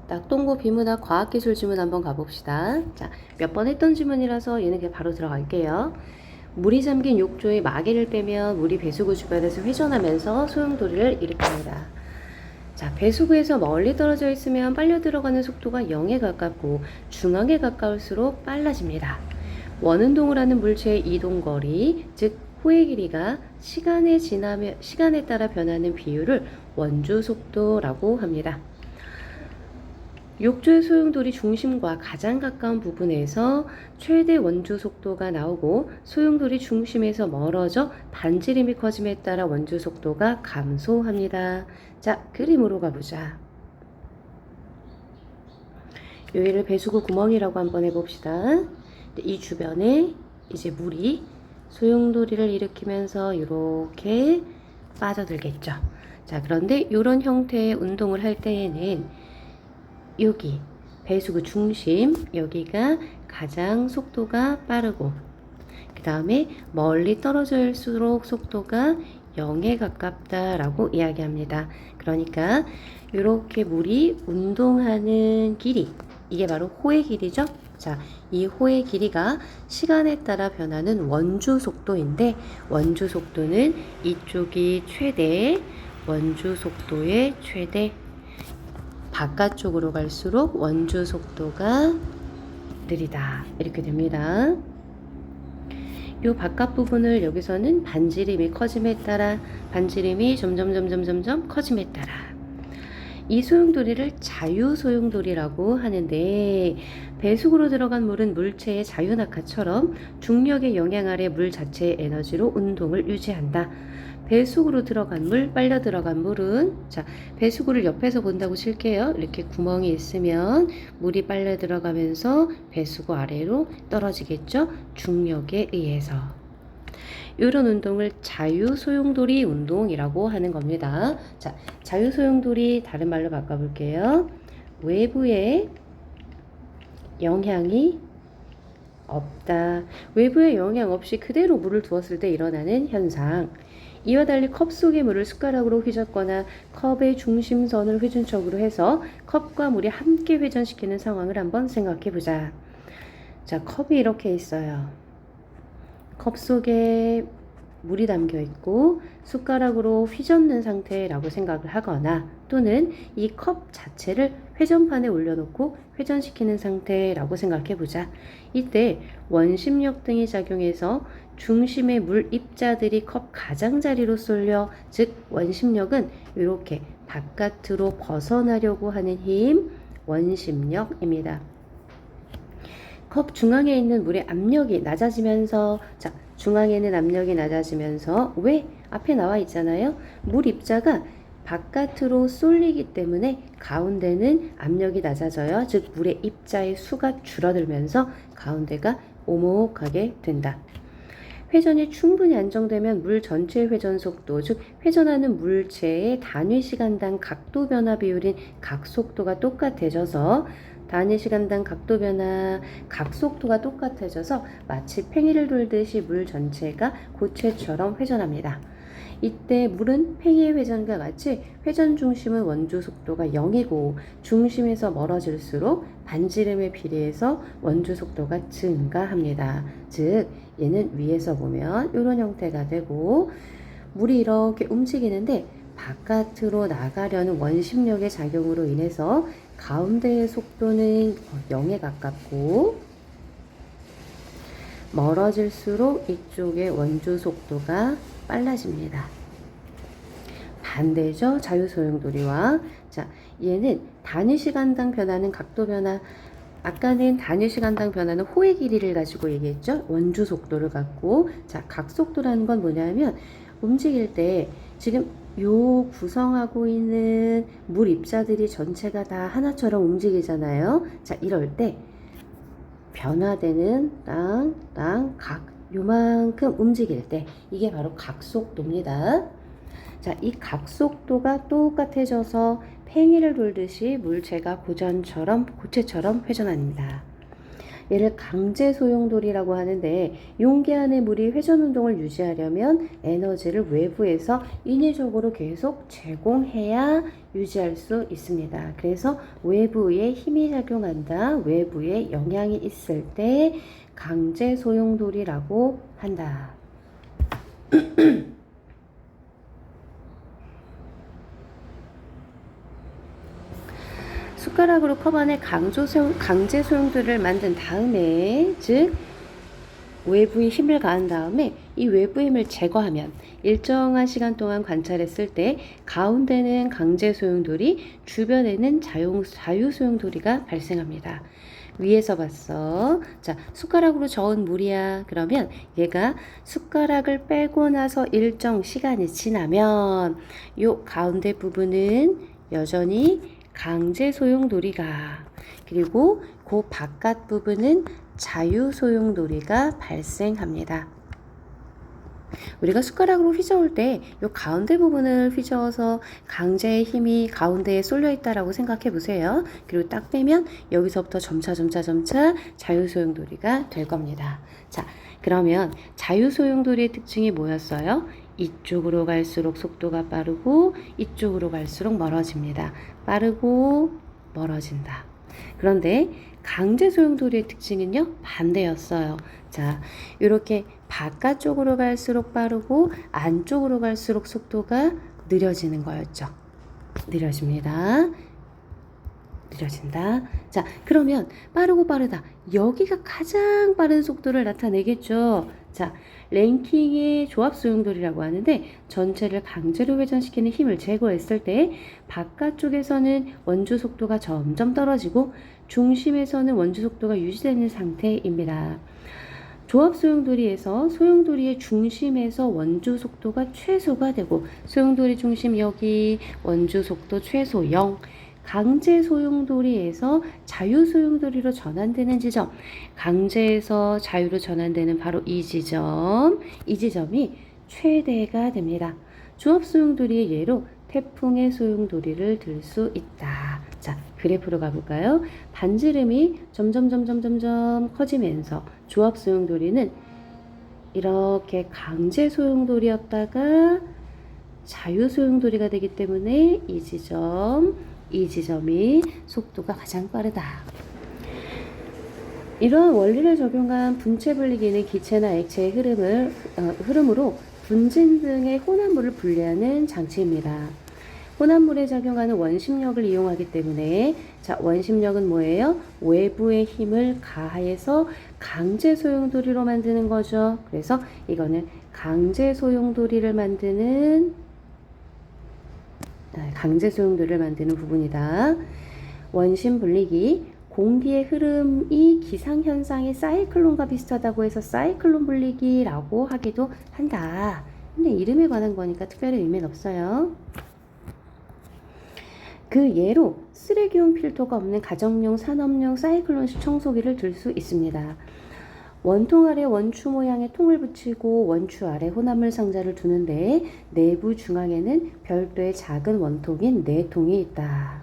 낙동고 비문학 과학기술 지문 한번 가봅시다. 자, 몇 번 했던 지문이라서 얘는 그냥 바로 들어갈게요. 물이 잠긴 욕조에 마개를 빼면 물이 배수구 주변에서 회전하면서 소용돌이를 일으킵니다. 자, 배수구에서 멀리 떨어져 있으면 빨려 들어가는 속도가 0에 가깝고 중앙에 가까울수록 빨라집니다. 원운동을 하는 물체의 이동거리, 즉 호의 길이가 시간에 따라 변하는 비율을 원주속도라고 합니다. 욕조의 소용돌이 중심과 가장 가까운 부분에서 최대 원주 속도가 나오고 소용돌이 중심에서 멀어져 반지름이 커짐에 따라 원주 속도가 감소합니다. 자, 그림으로 가보자. 여기를 배수구 구멍이라고 한번 해봅시다. 이 주변에 이제 물이 소용돌이를 일으키면서 이렇게 빠져들겠죠. 자, 그런데 이런 형태의 운동을 할 때에는 여기 배수구 중심 여기가 가장 속도가 빠르고 그 다음에 멀리 떨어질수록 속도가 0에 가깝다라고 이야기합니다. 그러니까 이렇게 물이 운동하는 길이 이게 바로 호의 길이죠. 자, 이 호의 길이가 시간에 따라 변하는 원주 속도인데 원주 속도는 이쪽이 최대 원주 속도의 최대 바깥쪽으로 갈수록 원주 속도가 느리다 이렇게 됩니다. 이 바깥 부분을 여기서는 반지름이 커짐에 따라 반지름이 점점 커짐에 따라 이 소용돌이를 자유소용돌이라고 하는데 배수구로 들어간 물은 물체의 자유낙하처럼 중력의 영향 아래 물 자체의 에너지로 운동을 유지한다. 배수구로 들어간 물, 빨려 들어간 물은 자, 배수구를 옆에서 본다고 칠게요. 이렇게 구멍이 있으면 물이 빨려 들어가면서 배수구 아래로 떨어지겠죠. 중력에 의해서. 이런 운동을 자유소용돌이 운동이라고 하는 겁니다. 자, 자유소용돌이 다른 말로 바꿔볼게요. 외부에 영향이 없다. 외부의 영향 없이 그대로 물을 두었을 때 일어나는 현상. 이와 달리 컵 속의 물을 숟가락으로 휘젓거나 컵의 중심선을 회전축으로 해서 컵과 물이 함께 회전시키는 상황을 한번 생각해 보자. 자, 컵이 이렇게 있어요. 컵 속에 물이 담겨 있고 숟가락으로 휘젓는 상태라고 생각을 하거나 또는 이 컵 자체를 회전판에 올려놓고 회전시키는 상태라고 생각해 보자. 이때 원심력 등이 작용해서 중심의 물 입자들이 컵 가장자리로 쏠려 즉 원심력은 이렇게 바깥으로 벗어나려고 하는 힘 원심력입니다. 컵 중앙에 있는 물의 압력이 낮아지면서 자, 중앙에는 압력이 낮아지면서 왜? 앞에 나와 있잖아요. 물 입자가 바깥으로 쏠리기 때문에 가운데는 압력이 낮아져요. 즉 물의 입자의 수가 줄어들면서 가운데가 오목하게 된다. 회전이 충분히 안정되면 물 전체의 회전 속도, 즉 회전하는 물체의 단위 시간당 각도 변화 비율인 각속도가 똑같아져서 단위 시간당 각도 변화, 각속도가 똑같아져서 마치 팽이를 돌듯이 물 전체가 고체처럼 회전합니다. 이때 물은 팽이의 회전과 같이 회전 중심은 원주 속도가 0이고 중심에서 멀어질수록 반지름에 비례해서 원주 속도가 증가합니다. 즉 얘는 위에서 보면 이런 형태가 되고 물이 이렇게 움직이는데 바깥으로 나가려는 원심력의 작용으로 인해서 가운데의 속도는 0에 가깝고 멀어질수록 이쪽의 원주 속도가 빨라집니다. 반대죠. 자유소용돌이와 자, 얘는 단위 시간당 변하는 각도 변화 아까는 단위 시간당 변하는 호의 길이를 가지고 얘기했죠. 원주 속도를 갖고 자, 각속도라는 건 뭐냐면 움직일 때 지금 요 구성하고 있는 물 입자들이 전체가 다 하나처럼 움직이잖아요. 자, 이럴 때 변화되는 각 요만큼 움직일 때 이게 바로 각속도입니다. 자, 이 각속도가 똑같아져서 팽이를 돌듯이 물체가 고체처럼 회전합니다. 얘를 강제 소용돌이라고 하는데 용기 안에 물이 회전 운동을 유지하려면 에너지를 외부에서 인위적으로 계속 제공해야 유지할 수 있습니다. 그래서 외부에 힘이 작용한다. 외부에 영향이 있을 때 강제 소용돌이라고 한다. 숟가락으로 컵 안에 강제 소용돌이를 만든 다음에, 즉 외부의 힘을 가한 다음에 이 외부의 힘을 제거하면 일정한 시간 동안 관찰했을 때 가운데는 강제 소용돌이, 주변에는 자유 소용돌이가 발생합니다. 위에서 봤어. 자, 숟가락으로 저은 물이야. 그러면 얘가 숟가락을 빼고 나서 일정 시간이 지나면 요 가운데 부분은 여전히 강제 소용돌이가, 그리고 그 바깥 부분은 자유 소용돌이가 발생합니다. 우리가 숟가락으로 휘저을 때 이 가운데 부분을 휘저어서 강제의 힘이 가운데에 쏠려 있다라고 생각해 보세요. 그리고 딱 빼면 여기서부터 점차 자유 소용돌이가 될 겁니다. 자, 그러면 자유 소용돌이의 특징이 뭐였어요? 이쪽으로 갈수록 속도가 빠르고 이쪽으로 갈수록 멀어집니다. 빠르고 멀어진다. 그런데 강제 소용돌이의 특징은요, 반대였어요. 자, 이렇게 바깥쪽으로 갈수록 빠르고 안쪽으로 갈수록 속도가 느려지는 거였죠. 느려진다. 자, 그러면 빠르고 빠르다. 여기가 가장 빠른 속도를 나타내겠죠. 자, 랭킹의 조합 소용돌이라고 하는데 전체를 강제로 회전시키는 힘을 제거했을 때 바깥쪽에서는 원주 속도가 점점 떨어지고 중심에서는 원주 속도가 유지되는 상태입니다. 조합 소용돌이에서 소용돌이의 중심에서 원주 속도가 최소가 되고 소용돌이 중심 여기, 원주 속도 최소 0. 강제 소용돌이에서 자유 소용돌이로 전환되는 지점, 강제에서 자유로 전환되는 바로 이 지점이 최대가 됩니다. 조합 소용돌이의 예로 태풍의 소용돌이를 들 수 있다. 자, 그래프로 가볼까요? 반지름이 점점 커지면서 조합 소용돌이는 이렇게 강제 소용돌이였다가 자유 소용돌이가 되기 때문에 이 지점이 속도가 가장 빠르다. 이러한 원리를 적용한 분체 분리기는 기체나 액체의 흐름으로 분진 등의 혼합물을 분리하는 장치입니다. 혼합물에 작용하는 원심력을 이용하기 때문에, 자, 원심력은 뭐예요? 외부의 힘을 가해서 강제 소용돌이로 만드는 거죠. 그래서 이거는 강제 소용돌이를 만드는 부분이다. 원심 분리기, 공기의 흐름이 기상현상의 사이클론과 비슷하다고 해서 사이클론 분리기라고 하기도 한다. 근데 이름에 관한 거니까 특별히 의미는 없어요. 그 예로 쓰레기용 필터가 없는 가정용, 산업용 사이클론식 청소기를 들 수 있습니다. 원통 아래 원추 모양의 통을 붙이고 원추 아래 혼합물 상자를 두는데 내부 중앙에는 별도의 작은 원통인 내통이 있다.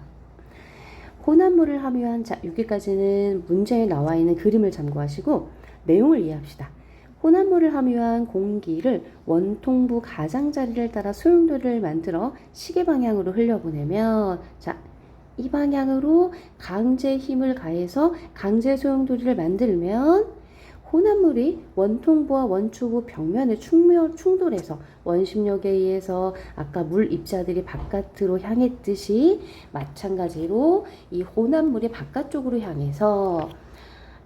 혼합물을 함유한, 자, 여기까지는 문제에 나와 있는 그림을 참고하시고 내용을 이해합시다. 혼합물을 함유한 공기를 원통부 가장자리를 따라 소용돌이를 만들어 시계 방향으로 흘려보내면, 자, 이 방향으로 강제 힘을 가해서 강제 소용돌이를 만들면 혼합물이 원통부와 원추부 벽면에 충돌해서 원심력에 의해서 아까 물 입자들이 바깥으로 향했듯이 마찬가지로 이 혼합물이 바깥쪽으로 향해서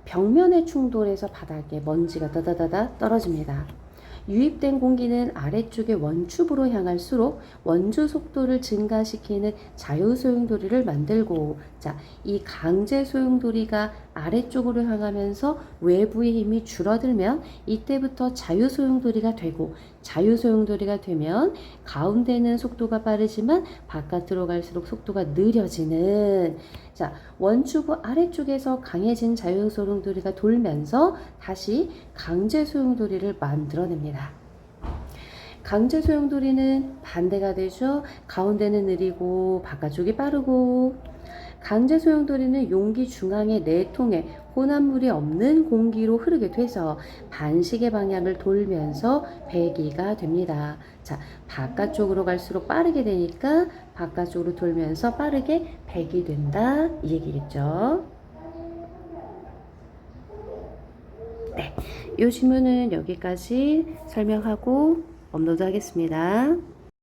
벽면에 충돌해서 바닥에 먼지가 다다다다 떨어집니다. 유입된 공기는 아래쪽의 원추부로 향할수록 원주 속도를 증가시키는 자유 소용돌이를 만들고, 자, 이 강제 소용돌이가 아래쪽으로 향하면서 외부의 힘이 줄어들면 이때부터 자유 소용돌이가 되고, 자유 소용돌이가 되면 가운데는 속도가 빠르지만 바깥으로 갈수록 속도가 느려지는, 자, 원추부 아래쪽에서 강해진 자유 소용돌이가 돌면서 다시 강제 소용돌이를 만들어냅니다. 강제 소용돌이는 반대가 되죠. 가운데는 느리고 바깥쪽이 빠르고, 강제 소용돌이는 용기 중앙의 내통에 혼합물이 없는 공기로 흐르게 돼서 반시계 방향을 돌면서 배기가 됩니다. 자, 바깥쪽으로 갈수록 빠르게 되니까 바깥쪽으로 돌면서 빠르게 배기된다 이 얘기겠죠. 네, 이 질문은 여기까지 설명하고 업로드 하겠습니다.